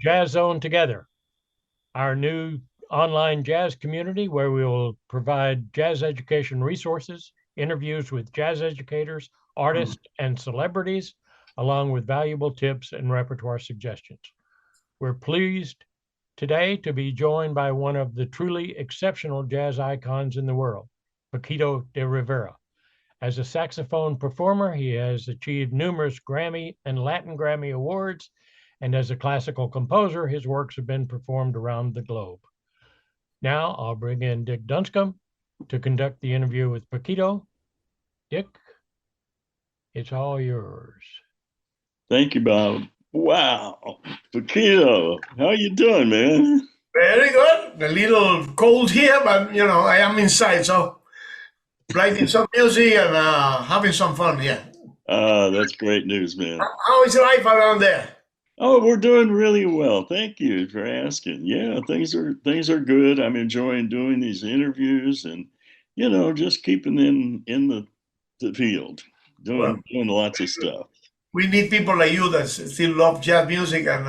Jazz Zone Together, our new online jazz community where we will provide jazz education resources, interviews with jazz educators, artists, and celebrities, along with valuable tips and repertoire suggestions. We're pleased today to be joined by one of the truly exceptional jazz icons in the world, Paquito D'Rivera. As a saxophone performer, he has achieved numerous Grammy and Latin Grammy awards, and as a classical composer, his works have been performed around the globe. Now I'll bring in Dick Dunscomb to conduct the interview with Paquito. Dick, it's all yours. Thank you, Bob. Wow, Paquito, how you doing, man? Very good. A little cold here, but I am inside, so playing some music and having some fun here. That's great news, man. How is life around there? Oh, we're doing really well. Thank you for asking. Yeah, things are good. I'm enjoying doing these interviews and just keeping in the field, Well, doing lots of stuff. we need people like you that still love jazz music and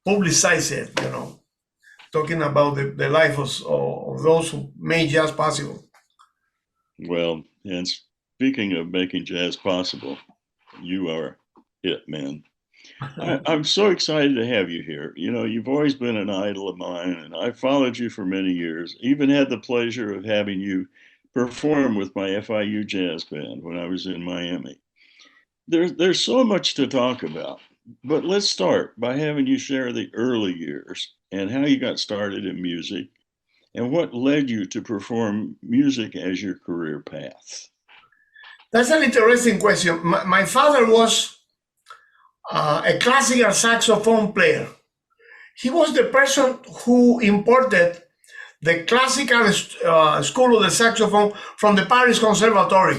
publicize it, talking about the life of those who made jazz possible. Well, and speaking of making jazz possible, you are it, man. I'm so excited to have you here. You've always been an idol of mine, and I've followed you for many years. Even had the pleasure of having you perform with my FIU jazz band when I was in Miami. There's so much to talk about, but let's start by having you share the early years and how you got started in music and what led you to perform music as your career path. That's an interesting question. My father was a classical saxophone player. He was the person who imported the classical school of the saxophone from the Paris Conservatory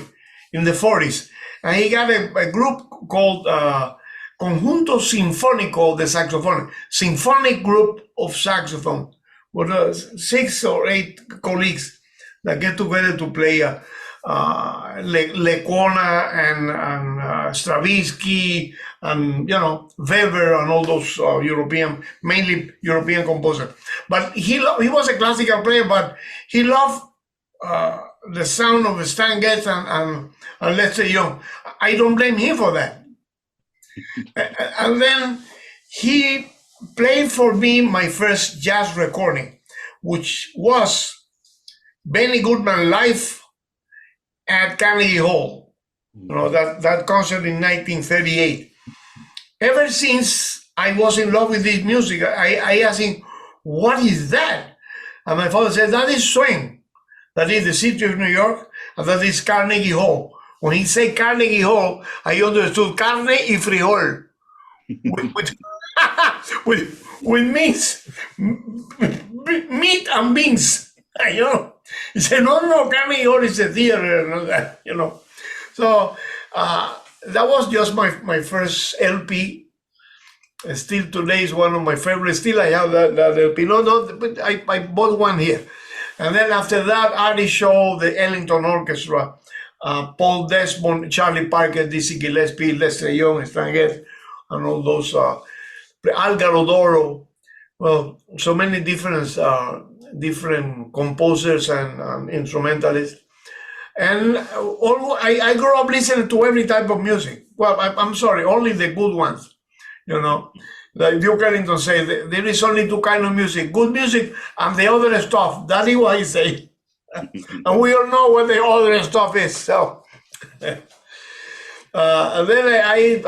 in the 40s. And he got a group called Conjunto Sinfónico de Saxophone, Symphonic Group of Saxophone, with 6 or 8 colleagues that get together to play Lecona and Stravinsky and Weber and all those mainly European composers. But he was a classical player, but he loved the sound of Stan Getz and Lester Young. I don't blame him for that. And then he played for me my first jazz recording, which was Benny Goodman live at Carnegie Hall. That concert in 1938. Ever since I was in love with this music, I asked him, what is that? And my father said, that is swing. That is the city of New York, and that is Carnegie Hall. When he said Carnegie Hall, I understood carne y frijol, which means meat and beans. He said, no, Carnegie Hall is a theater, and that, So that was just my first LP. Still today is one of my favorites. Still I have that LP. But I bought one here. And then after that, Artie Shaw, the Ellington Orchestra, Paul Desmond, Charlie Parker, Dizzy Gillespie, Lester Young, Stan Getz, and all those, Al Garodoro. Well, so many different composers and instrumentalists. And I grew up listening to every type of music. Well, I'm sorry, only the good ones. Like Duke Ellington said, there is only 2 kinds of music: good music and the other stuff. That is what he say. And we all know what the other stuff is. So, and then I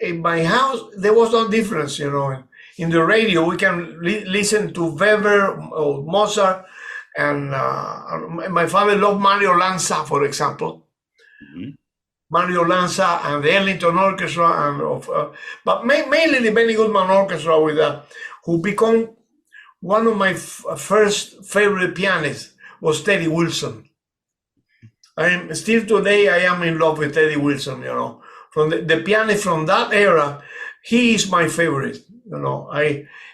in my house there was no difference. In the radio we can listen to Weber or Mozart, and my father loved Mario Lanza, for example. Mm-hmm. Mario Lanza and the Ellington Orchestra, and but mainly the Benny Goodman Orchestra, with who became one of my first favorite pianists was Teddy Wilson. Still today I am in love with Teddy Wilson. From the pianist from that era, he is my favorite.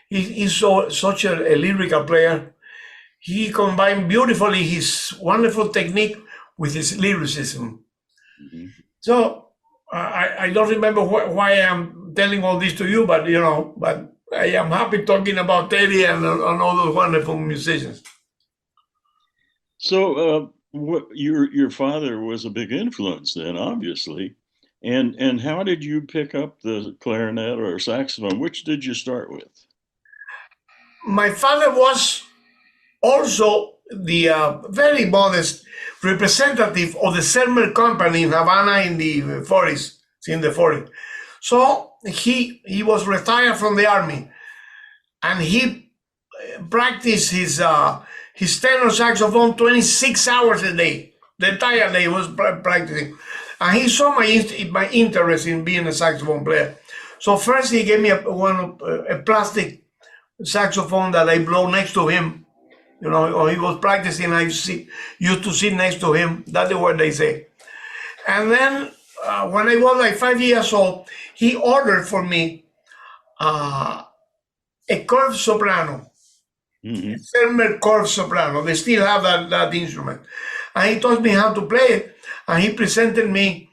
He's such a lyrical player. He combined beautifully his wonderful technique with his lyricism. Mm-hmm. So I don't remember why I'm telling all this to you, but but I am happy talking about Teddy and all those wonderful musicians. So, your father was a big influence then, obviously. And how did you pick up the clarinet or saxophone? Which did you start with? My father was also the very modest representative of the Selmer Company in Havana in the 40s, in the 40s. So he was retired from the army, and he practiced his tenor saxophone 26 hours a day. The entire day he was practicing. And he saw my interest in being a saxophone player. So first he gave me a plastic saxophone that I blow next to him. Or he was practicing, I used to sit next to him. That's what they say. And then when I was like 5 years old, he ordered for me a curved soprano, Mm-hmm. Selmer curved soprano. They still have that instrument. And he taught me how to play it. And he presented me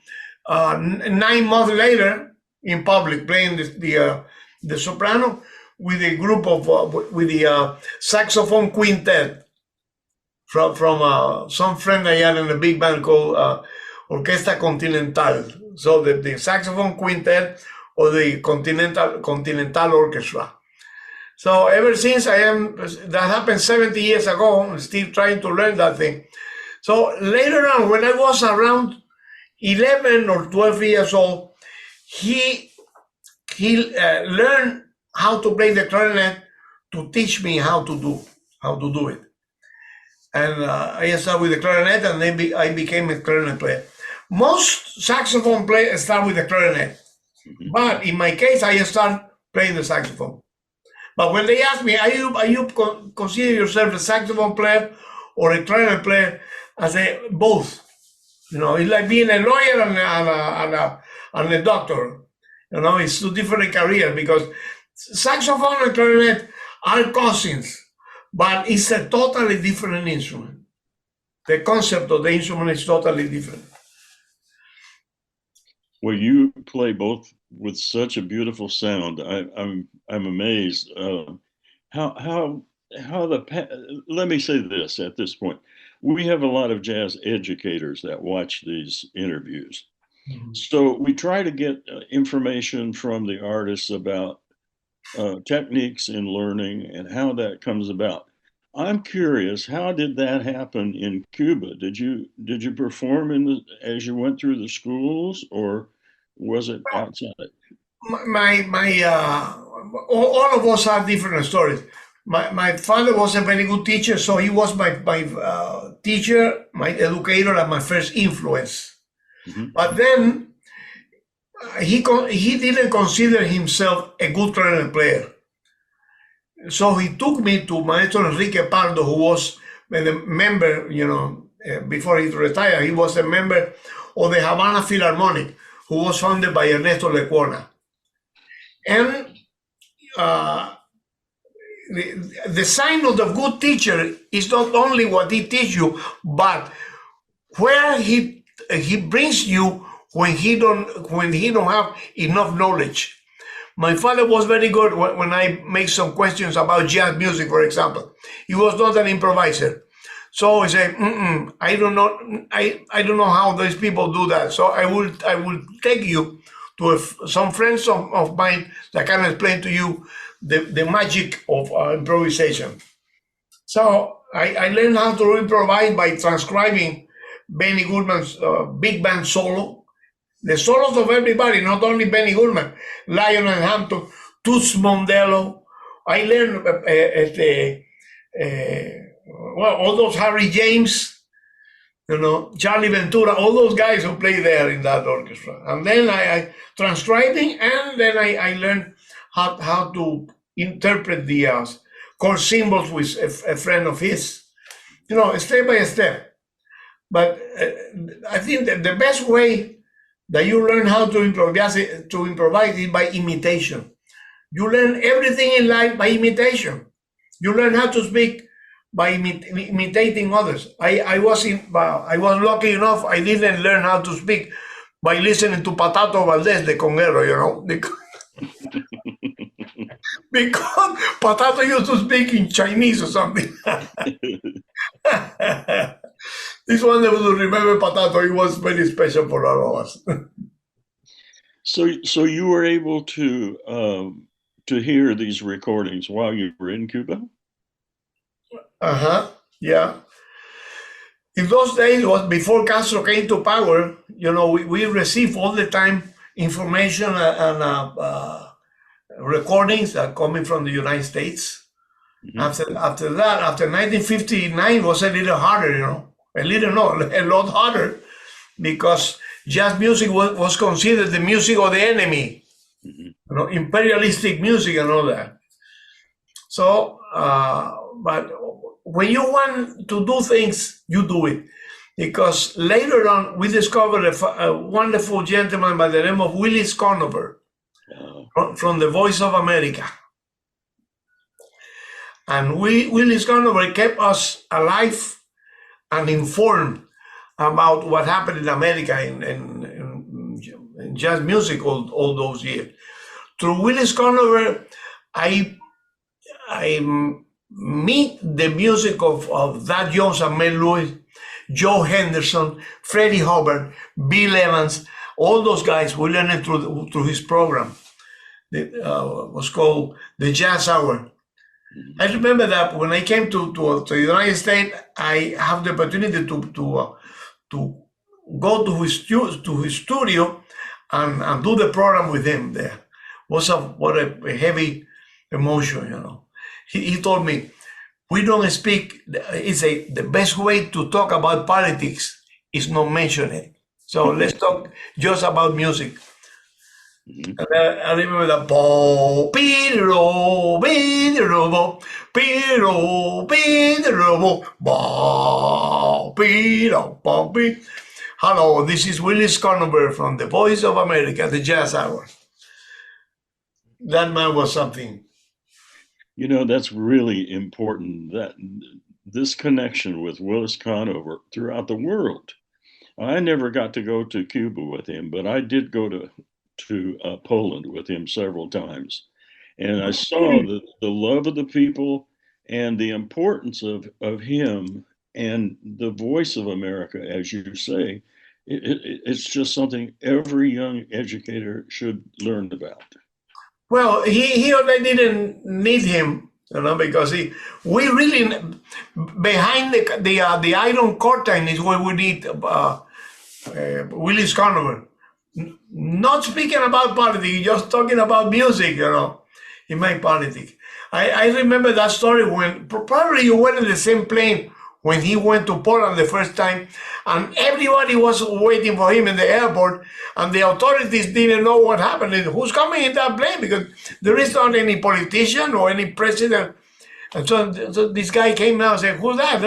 9 months later in public playing the soprano with a group of with the saxophone quintet from some friend I had in a big band called Orquesta Continental. So the saxophone quintet or the Continental Orchestra. So ever since that happened 70 years ago, I'm still trying to learn that thing. So later on, when I was around 11 or 12 years old, he learned how to play the clarinet to teach me how to do it. And I started with the clarinet, and then I became a clarinet player. Most saxophone players start with the clarinet, but in my case, I start playing the saxophone. But when they ask me, are you consider yourself a saxophone player or a clarinet player? I say both. It's like being a lawyer and a doctor. It's 2 different careers, because saxophone and clarinet are cousins, but it's a totally different instrument. The concept of the instrument is totally different. Well, you play both with such a beautiful sound. I'm amazed. Let me say this at this point. We have a lot of jazz educators that watch these interviews. Mm-hmm. So we try to get information from the artists about techniques in learning and how that comes about. I'm curious, how did that happen in Cuba? Did you perform as you went through the schools, or was it outside? All of us have different stories. My father was a very good teacher, so he was my teacher, my educator, and my first influence. Mm-hmm. But then he didn't consider himself a good clarinet player. So he took me to Maestro Enrique Pardo, who was a member, before he retired, he was a member of the Havana Philharmonic, who was founded by Ernesto Lecuona. And the sign of the good teacher is not only what he teaches you, but where he brings you when he don't have enough knowledge. My father was very good when I make some questions about jazz music, for example. He was not an improviser. So he said, I don't know how these people do that. So I will take you to some friends of mine that can explain to you the magic of improvisation. So I learned how to improvise by transcribing Benny Goodman's big band solo. The solos of everybody, not only Benny Goodman, Lionel Hampton, Toots Mondello. I learned all those Harry James, Charlie Ventura, all those guys who play there in that orchestra. And then I transcribing, and then I learned how to interpret the chord symbols with a friend of his, step by step. But I think that the best way that you learn how to improvise is by imitation. You learn everything in life by imitation. You learn how to speak by imitating others. I was lucky enough, I didn't learn how to speak by listening to Patato Valdés, the conguero, because Potato used to speak in Chinese or something. It's wonderful to remember Potato. He was very special for all of us. So you were able to hear these recordings while you were in Cuba? Yeah. In those days, was before Castro came to power. We received all the time information and recordings that coming from the United States. Mhm. After that, after 1959 was a little harder, a lot harder, because jazz music was considered the music of the enemy, Mhm. imperialistic music and all that. So, but when you want to do things, you do it. Because later on, we discovered a wonderful gentleman by the name of Willis Conover from the Voice of America. And Willis Conover kept us alive and informed about what happened in America in jazz music all those years. Through Willis Conover, I meet the music of Thad Jones and Mel Lewis, Joe Henderson, Freddie Hubbard, Bill Evans, all those guys. We learned it through his program. It was called the Jazz Hour. I remember that when I came to the United States, I have the opportunity to go to his studio and do the program with him there. What a heavy emotion, He told me, we don't speak. The best way to talk about politics is not mention it. So let's talk just about music. Mhm. And I remember that bo piro piro piro piro bo piro bo. Hello, this is Willis Conover from the Voice of America, the Jazz Hour. That man was something. That's really important, that this connection with Willis Conover throughout the world. I never got to go to Cuba with him, but I did go to Poland with him several times. And I saw the love of the people and the importance of him and the voice of America, as you say. It's just something every young educator should learn about. Well, he already didn't need him, because we really behind the iron curtain is where we need Willis Conover. Not speaking about politics, just talking about music, in my politics. I remember that story when probably you were in the same plane when he went to Poland the first time, and everybody was waiting for him in the airport, and the authorities didn't know what happened and who's coming in that plane, because there is not any politician or any president. And so this guy came out and said, "Who's that?"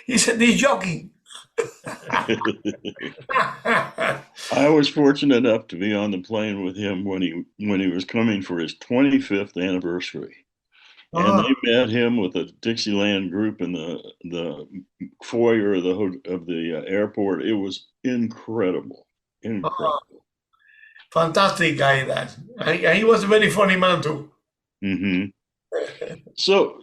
He said, "This jockey." I was fortunate enough to be on the plane with him when he was coming for his 25th anniversary. And they met him with a Dixieland group in the foyer of the airport. It was incredible. Fantastic guy, that. And he was a very funny man too. Mm-hmm. So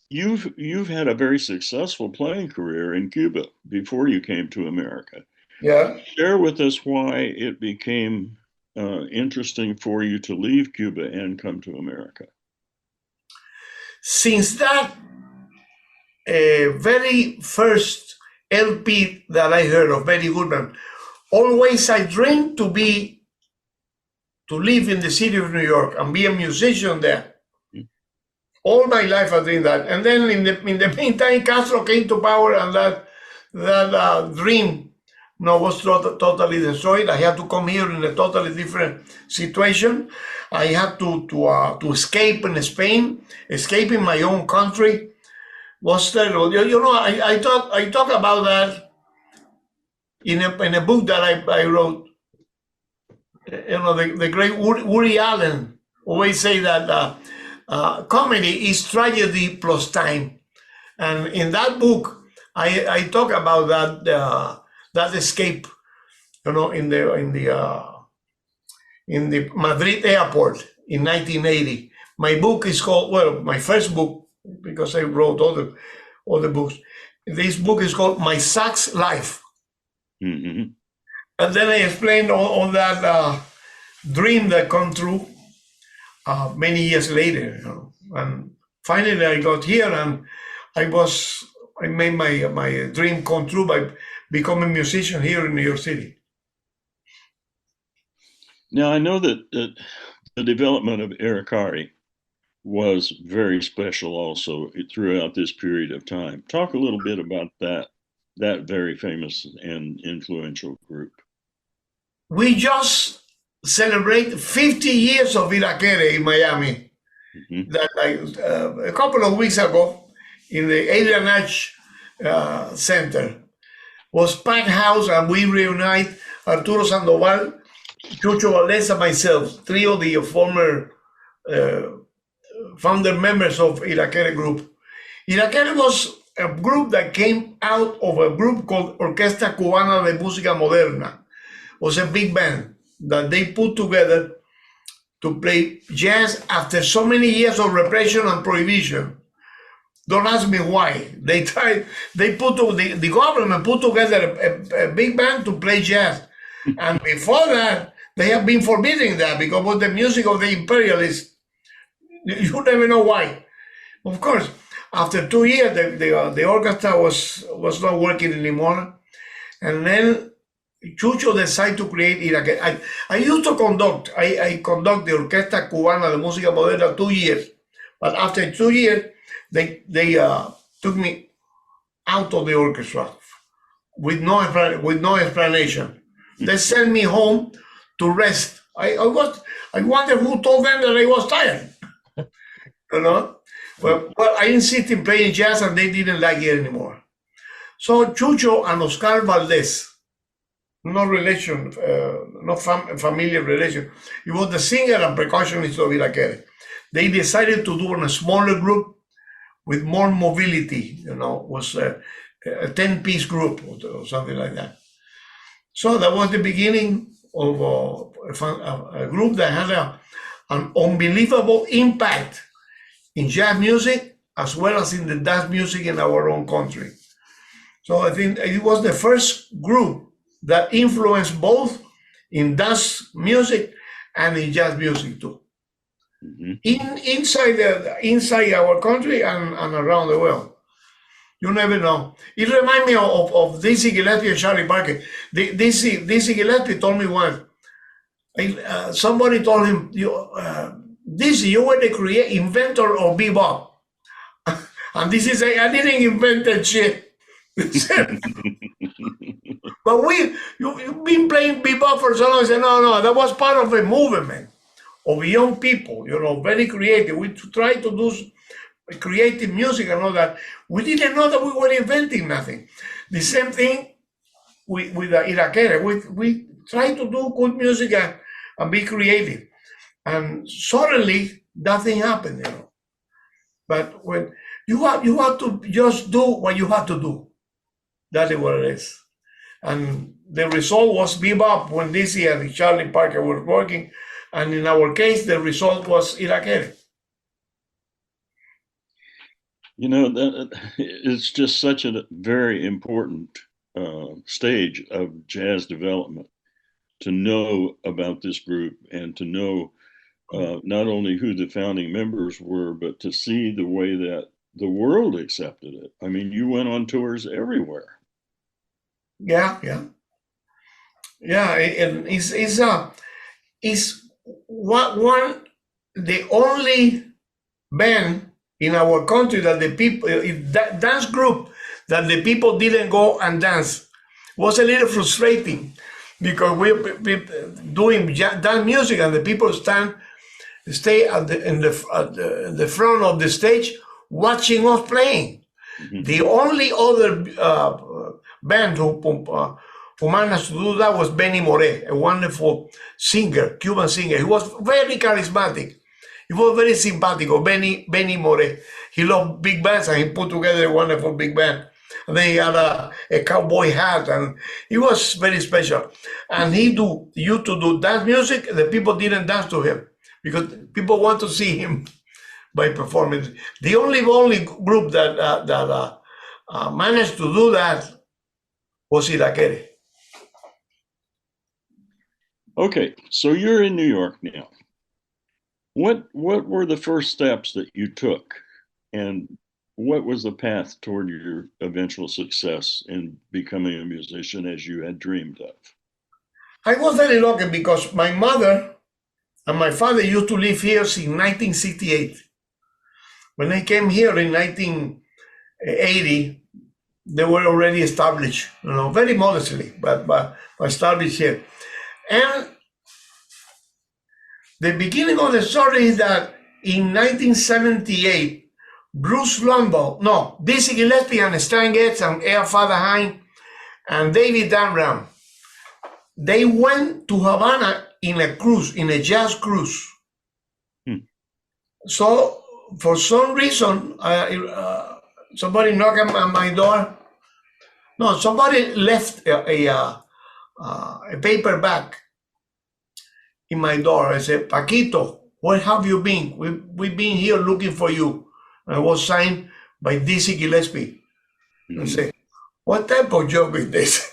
you've had a very successful playing career in Cuba before you came to America. Yeah. Share with us why it became interesting for you to leave Cuba and come to America. Since that very first LP that I heard of Benny Goodman, always I dreamed to live in the city of New York and be a musician there. All my life I dreamed that. And then in the meantime, Castro came to power, and that dream was totally destroyed. I had to come here in a totally different situation. I had to escape in Spain, escape in my own country. Was terrible. I talk about that in a book that I wrote. The great Woody Allen always say that comedy is tragedy plus time, and in that book I talk about that escape, in in the Madrid airport in 1980. My book is called, well, my first book, because I wrote other books. This book is called My Sax Life. Mm-hmm. And then I explained all that dream that come true many years later. And finally I got here, and I made my dream come true by becoming a musician here in New York City. Now, I know that the development of Ericari was very special also throughout this period of time. Talk a little bit about that very famous and influential group. We just celebrate 50 years of Irakere in Miami. Mm-hmm. That a couple of weeks ago in the Alien Arch Center was packed house, and we reunite Arturo Sandoval, Chucho Valdez, and myself, three of the former founder members of Irakere group. Irakere was a group that came out of a group called Orquesta Cubana de Música Moderna. It was a big band that they put together to play jazz after so many years of repression and prohibition. Don't ask me why. The government put together a big band to play jazz. And before that, they have been forbidding that because of the music of the imperialists. You never know why. Of course, after 2 years, the orchestra was not working anymore. And then Chucho decided to create Irakere. I used to conduct. I conduct the Orquesta Cubana de Música Moderna 2 years. But after 2 years, they took me out of the orchestra with no explanation. They sent me home to rest. I wonder who told them that I was tired. You know? Well, I insisted in playing jazz, and they didn't like it anymore. So Chucho and Oscar Valdez, no relation, no familiar relation. He was the singer and percussionist of Irakere. They decided to do in a smaller group with more mobility, was a 10-piece group or something like that. So that was the beginning of a group that had an unbelievable impact in jazz music as well as in the dance music in our own country. So I think it was the first group that influenced both in dance music and in jazz music too. Mm-hmm. Inside our country and around the world. You never know. It reminds me of Dizzy Gillespie and Charlie Parker. Dizzy Gillespie told me once, somebody told him, Dizzy, you were the inventor of bebop. And Dizzy said, I didn't invent that shit. But you've been playing bebop for so long. I said, no, that was part of a movement of young people, very creative. We try to do creative music and all that. We didn't know that we were inventing nothing. The same thing with the Irakere. We try to do good music and be creative. And suddenly, nothing happened, But when you have to just do what you have to do. That is what it is. And the result was bebop when Dizzy and Charlie Parker were working. And in our case, the result was Irakere. That it's just such a very important stage of jazz development to know about this group and to know not only who the founding members were, but to see the way that the world accepted it. I mean, you went on tours everywhere. Yeah. And it's the only band in our country that the people, that dance group that the people didn't go and dance. It was a little frustrating because we're doing dance music and the people stay in the front of the stage watching us playing. Mm-hmm. The only other band who managed to do that was Benny Moré, a wonderful singer, Cuban singer. He was very charismatic. He was very simpático, Benny Moré. He loved big bands and he put together a wonderful big band. They had a cowboy hat, and he was very special. And he used to do dance music. The people didn't dance to him because people want to see him by performance. The only group that managed to do that was Irakere. Okay, so you're in New York now. What were the first steps that you took, and what was the path toward your eventual success in becoming a musician as you had dreamed of? I was very lucky because my mother and my father used to live here since 1968. When I came here in 1980, they were already established, very modestly, but established here. And the beginning of the story is that in 1978, Bruce Lumbaugh, no, Dizzy Gillespie and Stan Getz and Air Father Hine and David Dunn, they went to Havana in a cruise, in a jazz cruise. So for some reason, somebody knocked on my door. No, somebody left a paperback in my door. I said, Paquito, where have you been? We've been here looking for you. And it was signed by Dizzy Gillespie. I said, what type of job is this?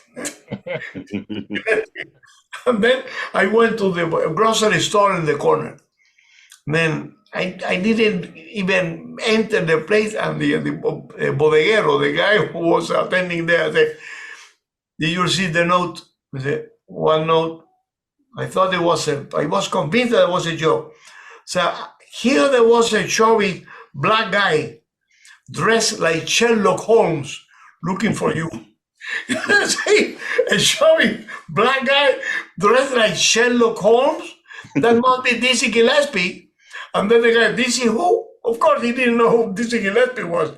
And then I went to the grocery store in the corner. Then I didn't even enter the place, and the bodeguero, the guy who was attending there, said, did you see the note? I said, what note? I thought I was convinced that it was a joke. So here there was a chubby black guy dressed like Sherlock Holmes looking for you. See, a chubby black guy dressed like Sherlock Holmes? That must be Dizzy Gillespie. And then the guy, Dizzy who? Of course, he didn't know who Dizzy Gillespie was.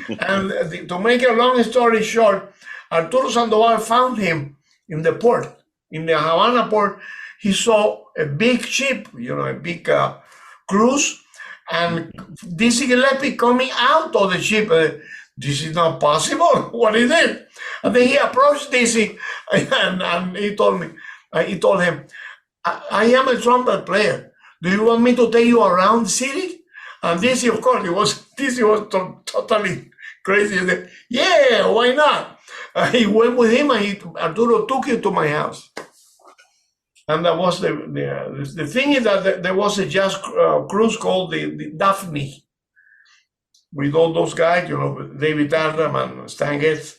And to make a long story short, Arturo Sandoval found him in the port, in the Havana port. He saw a big ship, a big cruise, and Dizzy Gillespie coming out of the ship. This is not possible. What is it? And then he approached Dizzy, and he told him, I am a trumpet player. Do you want me to take you around the city? And Dizzy, of course, Dizzy was totally crazy. He said, yeah, why not? He went with him, and Arturo took him to my house. And that was the thing is that there was a jazz cruise called the Daphne, with all those guys, David Arnam and Stan Getz.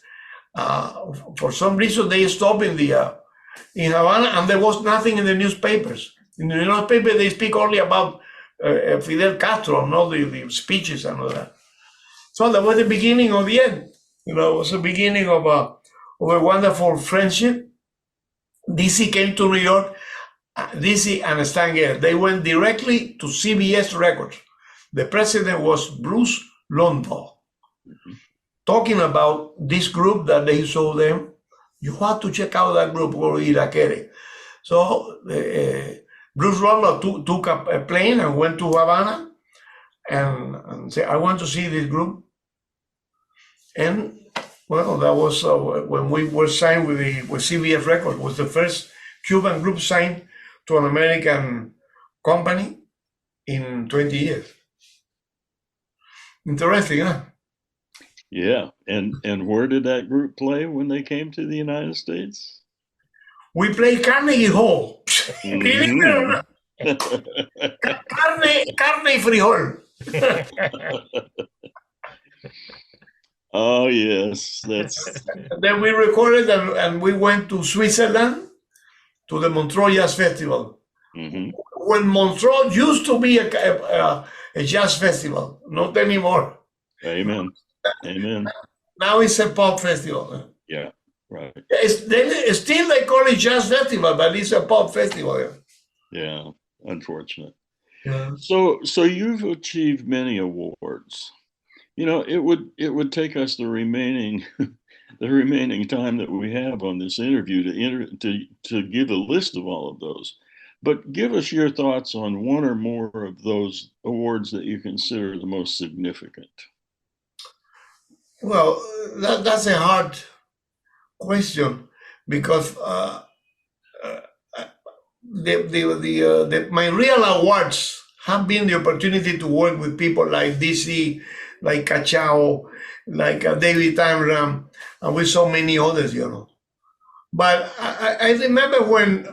For some reason, they stopped in Havana, and there was nothing in the newspapers. In the newspaper, they speak only about Fidel Castro, not the speeches and all that. So that was the beginning of the end. It was the beginning of a wonderful friendship. Dizzy came to New York. Dizzy and Stan Getz, they went directly to CBS Records. The president was Bruce Lumbaugh, talking about this group that they saw them. You have to check out that group called Irakere. So Bruce Lumbaugh took a plane and went to Havana and said, I want to see this group. And well, that was when we were signed with CBS Records. It was the first Cuban group signed to an American company in 20 years. Interesting, huh? Yeah, and where did that group play when they came to the United States? We played Carnegie Hall. Mhm. Carne y frijol. Oh yes, that's Then we recorded and we went to Switzerland to the Montreux Jazz Festival. mhm. When Montreux used to be a jazz festival, not anymore. Amen. Amen. Now it's a pop festival. Yeah, right. Still they call it jazz festival, but it's a pop festival. Yeah, unfortunate. Yeah. So you've achieved many awards. It would take us the remaining time that we have on this interview to give a list of all of those. But give us your thoughts on one or more of those awards that you consider the most significant. Well, that's a hard question because my real awards have been the opportunity to work with people like DC, like Cachao, like David Amram, and with so many others, you know. But I remember when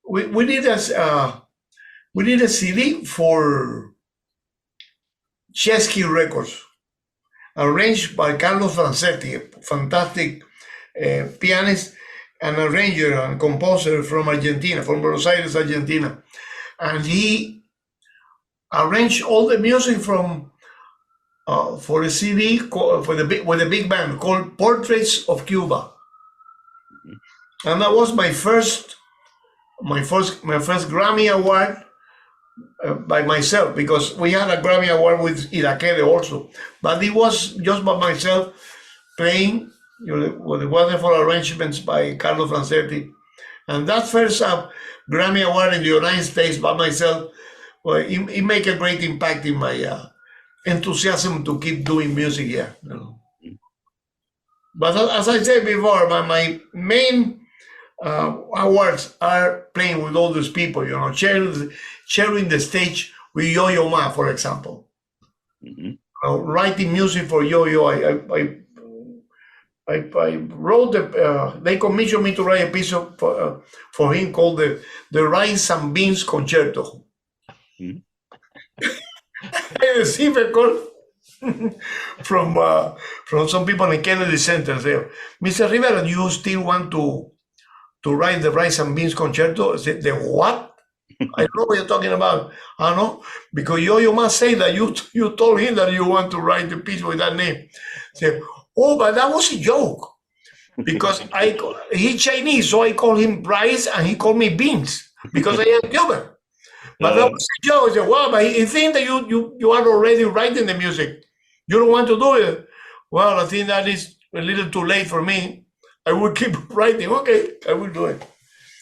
we did a CD for Chesky Records, arranged by Carlos Francetti, a fantastic pianist and arranger and composer from Argentina, from Buenos Aires, Argentina. And he arranged all the music from for a CD with a big band called Portraits of Cuba. And that was my first Grammy award by myself, because we had a Grammy award with Irakere also, but it was just by myself playing, you know, with the wonderful arrangements by Carlo Francetti. And that first Grammy award in the United States by myself, well, it made a great impact in my enthusiasm to keep doing music here. You know. But as I said before, my main awards are playing with all those people, you know, sharing the stage with Yo-Yo Ma, for example. Writing music for Yo-Yo. I wrote they commissioned me to write a piece for him called the Rice and Beans Concerto. I received a call from some people in Kennedy Center there. Mr. Rivera, do you still want to write the Rice and Beans Concerto? I said, the what? I don't know what you're talking about. I know, because Yo-Yo must say that you told him that you want to write the piece with that name. I said, oh, but that was a joke. Because he's Chinese, so I call him Rice and he called me Beans because I am Cuban. But that was a joke. I said, well, but he thinks that you are already writing the music. You don't want to do it. Well, I think that is a little too late for me. I will keep writing. Okay, I will do it.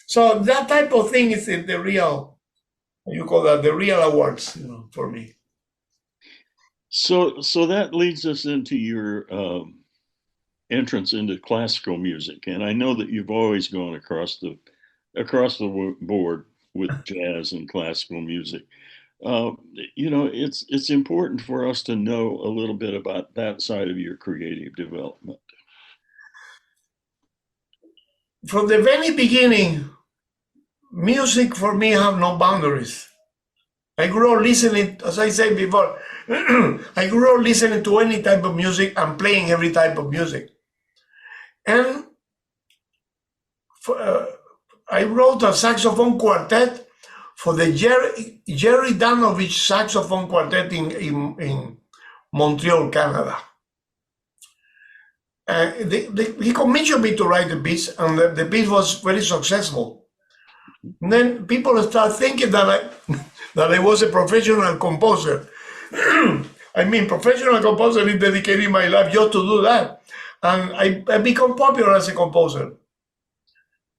So that type of thing is the real, you call that the real awards, you know, for me. So that leads us into your entrance into classical music, and I know that you've always gone across the board with jazz and classical music. You know, it's important for us to know a little bit about that side of your creative development. From the very beginning, music for me have no boundaries. I grew up listening, as I said before, I grew up listening to any type of music and playing every type of music. And I wrote a saxophone quartet for the Jerry Danovich saxophone quartet in Montreal, Canada. He commissioned me to write the piece, and the piece was very successful. And then people start thinking that I was a professional composer. I mean, professional composer is dedicating my life just to do that. And I become popular as a composer.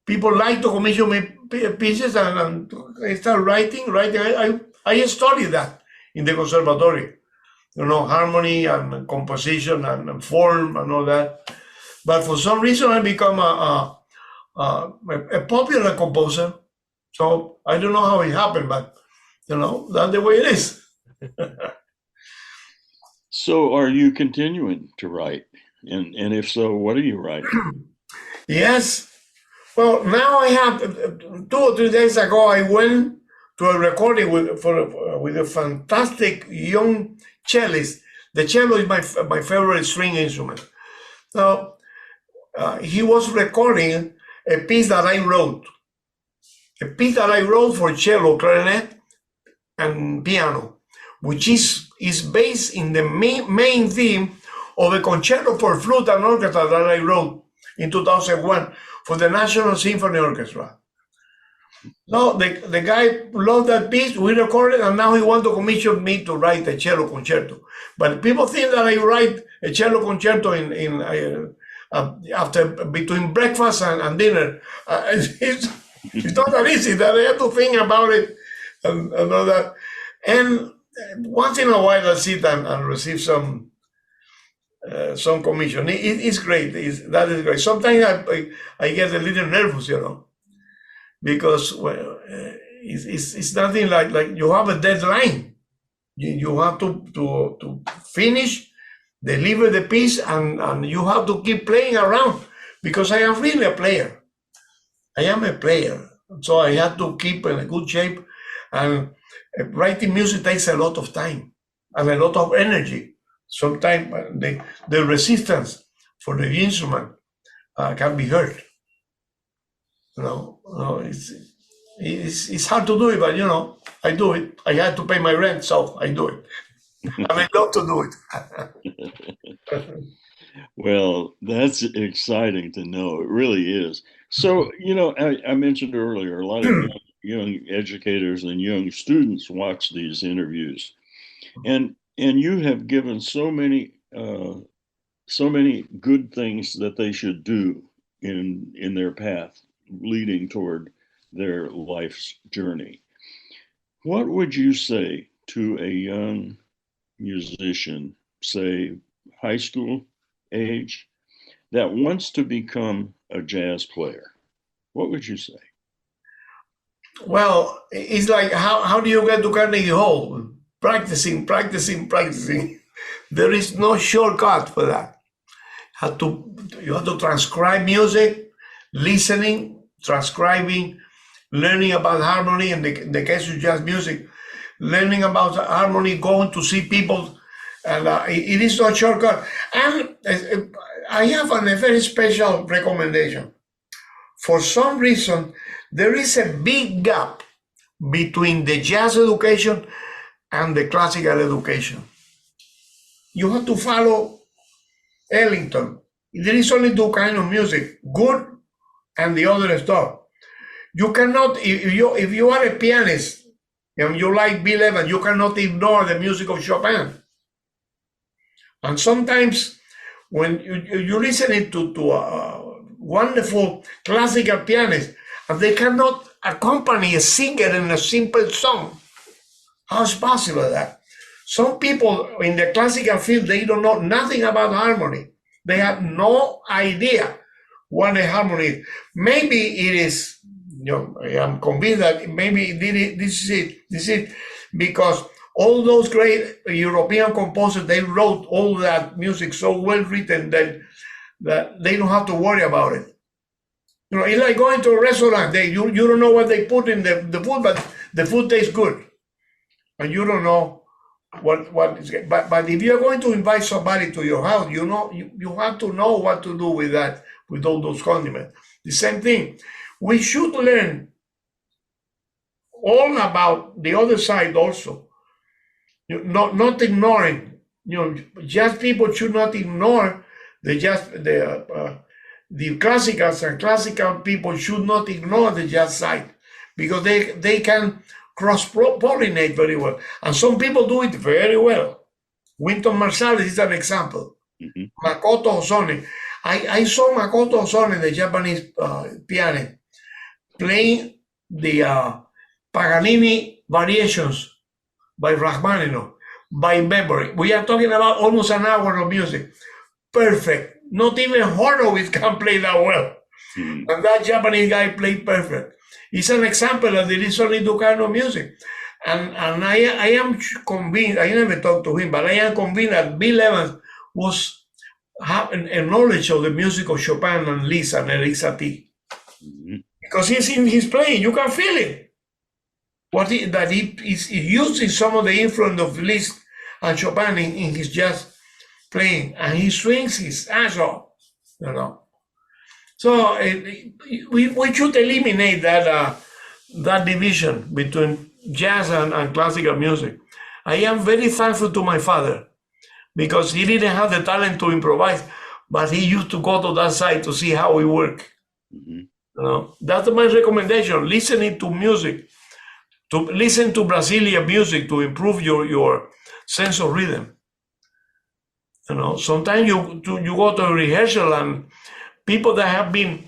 People like to commission me pieces, and I start writing. I studied that in the conservatory. You know, harmony and composition and form and all that. But for some reason, I become a popular composer. So I don't know how it happened, but you know, that's the way it is. So are you continuing to write? And if so, what are you writing? Yes. Well, now I have 2 or 3 days ago, I went to a recording with a fantastic young cellist. The cello is my favorite string instrument. So he was recording a piece that I wrote. A piece that I wrote for cello, clarinet, and piano, which is based in the main theme of a concerto for flute and orchestra that I wrote in 2001 for the National Symphony Orchestra. So the guy loved that piece, we recorded, and now he wants to commission me to write a cello concerto. But people think that I write a cello concerto after between breakfast and dinner. It's not that easy. That I have to think about it and all that. And once in a while, I sit and receive some some commission. It's great. That is great. Sometimes I get a little nervous, because well, it's nothing like you have a deadline. You have to finish, deliver the piece, and you have to keep playing around, because I am really a player. I am a player, so I have to keep in a good shape. And writing music takes a lot of time and a lot of energy. Sometimes the resistance for the instrument can be hurt. It's hard to do it, but I do it. I had to pay my rent, so I do it. And I love to do it. Well, that's exciting to know. It really is. So, I mentioned earlier, a lot of young educators and young students watch these interviews, and you have given so many good things that they should do in their path leading toward their life's journey. What would you say to a young musician, say high school age, that wants to become a jazz player? What would you say? Well, it's like, how do you get to Carnegie Hall? Practicing, practicing, practicing. There is no shortcut for that. You have to transcribe music, listening, transcribing, learning about harmony. In the case of jazz music, learning about harmony, going to see people, and it is no shortcut. And I have a very special recommendation. For some reason, there is a big gap between the jazz education and the classical education. You have to follow Ellington. There is only two kinds of music, good and the other stuff. You cannot, if you are a pianist and you like Bill Evans, you cannot ignore the music of Chopin. And sometimes when you listen to a wonderful classical pianist, and they cannot accompany a singer in a simple song, how is possible that? Some people in the classical field, they don't know nothing about harmony. They have no idea what a harmony is. Maybe it is, I am convinced that maybe this is it, because all those great European composers, they wrote all that music so well written that they don't have to worry about it. It's like going to a restaurant. You don't know what they put in the food, but the food tastes good, and you don't know what is. But if you're going to invite somebody to your house, you have to know what to do with that, with all those condiments. The same thing. We should learn all about the other side also. Not ignoring. Jazz people should not ignore the classicals, and classical people should not ignore the jazz side, because they can cross-pollinate very well. And some people do it very well. Wynton Marsalis is an example. Mm-hmm. Makoto Hosono. I saw Makoto Hosono, the Japanese pianist, playing the Paganini variations by Rachmaninoff by memory. We are talking about almost an hour of music. Perfect. Not even Horowitz can play that well. Mm-hmm. And that Japanese guy played perfect. It's an example that there is only two kinds of music. And I am convinced, I never talked to him, but I am convinced that Bill Evans was having a knowledge of the music of Chopin and Liszt and Erik Satie. Mm-hmm. Because he's in his playing, you can feel it. That he is using some of the influence of Liszt and Chopin in his jazz playing, and he swings his ass off, So we should eliminate that division between jazz and classical music. I am very thankful to my father, because he didn't have the talent to improvise, but he used to go to that side to see how we work. Mm-hmm. That's my recommendation: listening to music, to listen to Brazilian music to improve your sense of rhythm. Sometimes you go to a rehearsal, and people that have been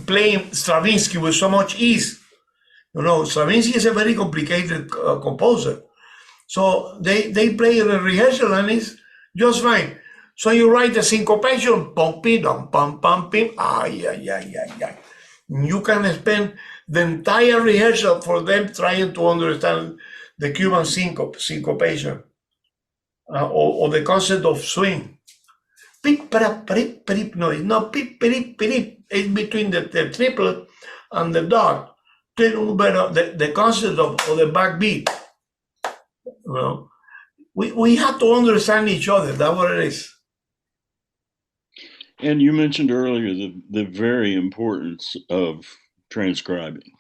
playing Stravinsky with so much ease, Stravinsky is a very complicated composer. So they play in a rehearsal and it's just fine. So you write the syncopation, pum, pi, dum, pum, pum, pim, ay, ay, ay, ay, ay. You can spend the entire rehearsal for them trying to understand the Cuban syncopation or the concept of swing. Pip, parap, parip, parip. No, it's not pip, parip, parip. It's between the triplet and the dot. But the concept of the backbeat. Well, we have to understand each other. That's what it is. And you mentioned earlier the very importance of transcribing.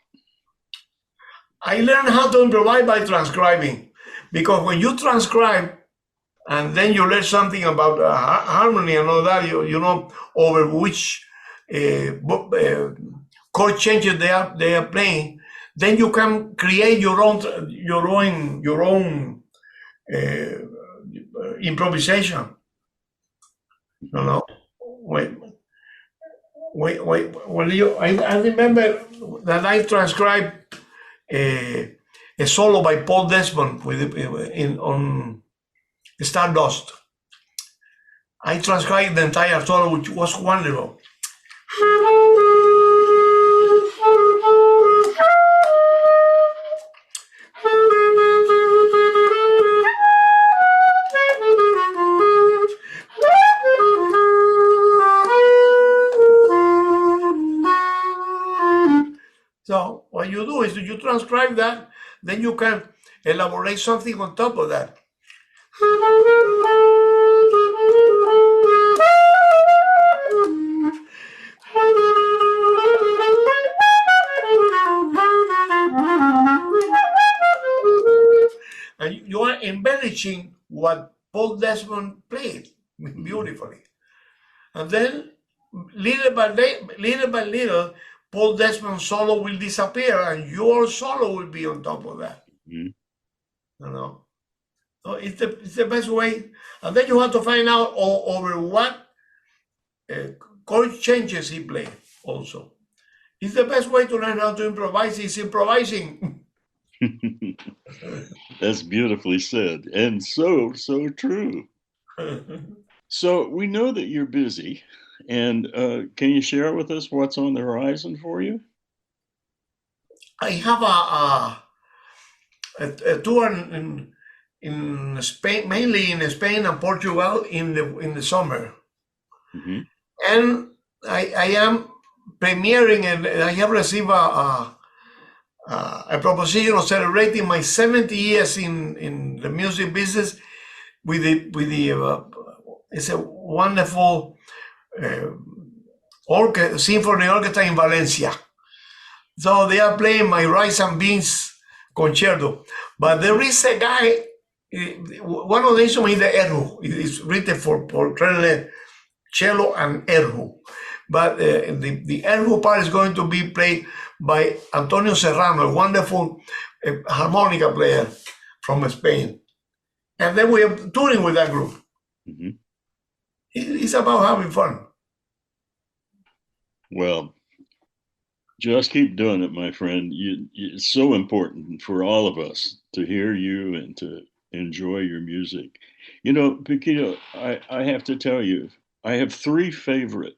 I learned how to improvise by transcribing, because when you transcribe and then you learn something about harmony and all that, you know over which chord changes they are playing, then you can create your own improvisation. You know, I remember that I transcribed a solo by Paul Desmond on Stardust. I transcribed the entire solo, which was wonderful. So what you do is you transcribe that, then you can elaborate something on top of that. And you are embellishing what Paul Desmond played beautifully. And then little by little, Paul Desmond's solo will disappear and your solo will be on top of that. You know, so it's the best way. And then you have to find out over what chord changes he played also. It's the best way to learn how to improvise is improvising. That's beautifully said, and so true. So we know that you're busy, and can you share with us what's on the horizon for you? I have a tour in Spain, mainly in Spain and Portugal in the summer, and I am premiering, and I have received a proposition of celebrating my 70 years in the music business with the it's a wonderful symphony orchestra in Valencia. So they are playing my rice and beans concerto. But there is a guy, one of the instruments is the erhu. It is written for clarinet, cello, and erhu. But the erhu part is going to be played by Antonio Serrano, a wonderful harmonica player from Spain. And then we are touring with that group. It's about having fun. Well, just keep doing it, my friend. It's so important for all of us to hear you and to enjoy your music. You know, Paquito, I have to tell you, I have 3 favorite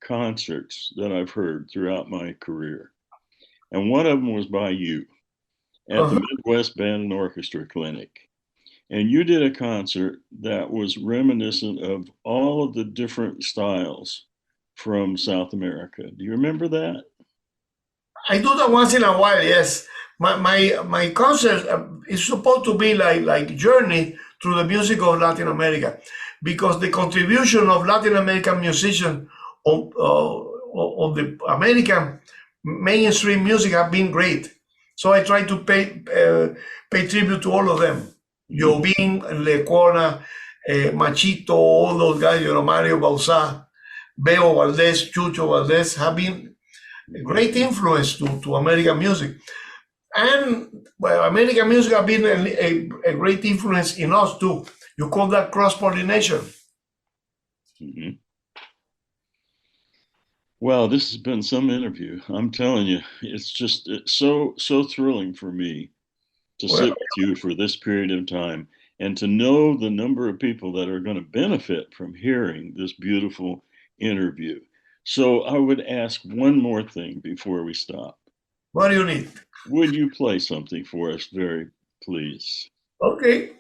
concerts that I've heard throughout my career. And one of them was by you at the Midwest Band and Orchestra Clinic. And you did a concert that was reminiscent of all of the different styles from South America. Do you remember that? I do that once in a while, yes. My concert is supposed to be like journey through the music of Latin America, because the contribution of Latin American musicians on the American mainstream music have been great. So I try to pay tribute to all of them. Jobim, Lecona, Machito, all those guys, you know, Mario Bauzá, Beo Valdés, Chucho Valdés have been a great influence to American music. And well, American music have been a great influence in us too. You call that cross-pollination. Well, this has been some interview. I'm telling you, it's so thrilling for me to sit with you for this period of time. and to know the number of people that are going to benefit from hearing this beautiful interview. So I would ask one more thing before we stop. What do you need? Would you play something for us, very please? Okay.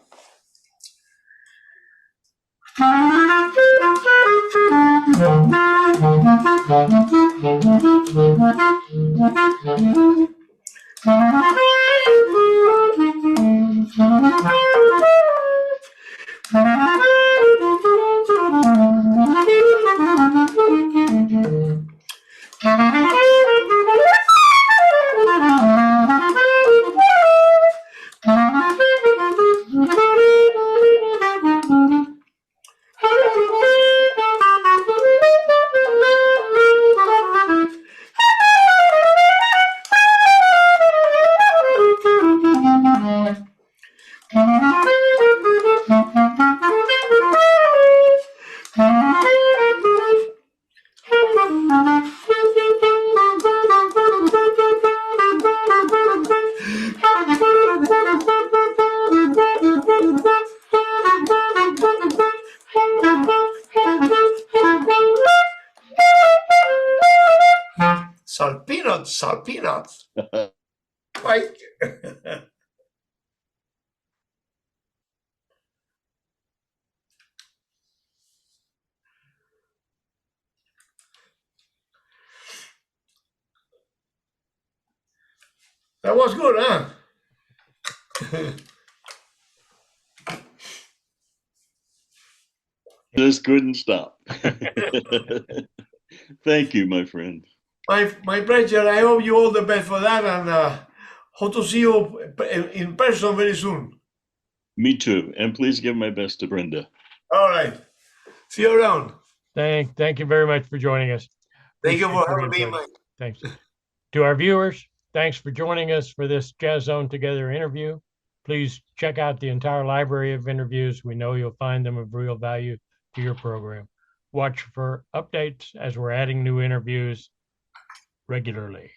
Salt peanuts, salt peanuts. Like, that was good, huh? Just couldn't stop. Thank you, my friend. My pleasure. I hope you all the best for that, and hope to see you in person very soon. Me too. And please give my best to Brenda. All right. See you around. Thank you very much for joining us. Thank you for Appreciate your having me, input. Mike. Thanks. To our viewers, thanks for joining us for this Jazz Zone Together interview. Please check out the entire library of interviews. We know you'll find them of real value to your program. Watch for updates as we're adding new interviews regularly.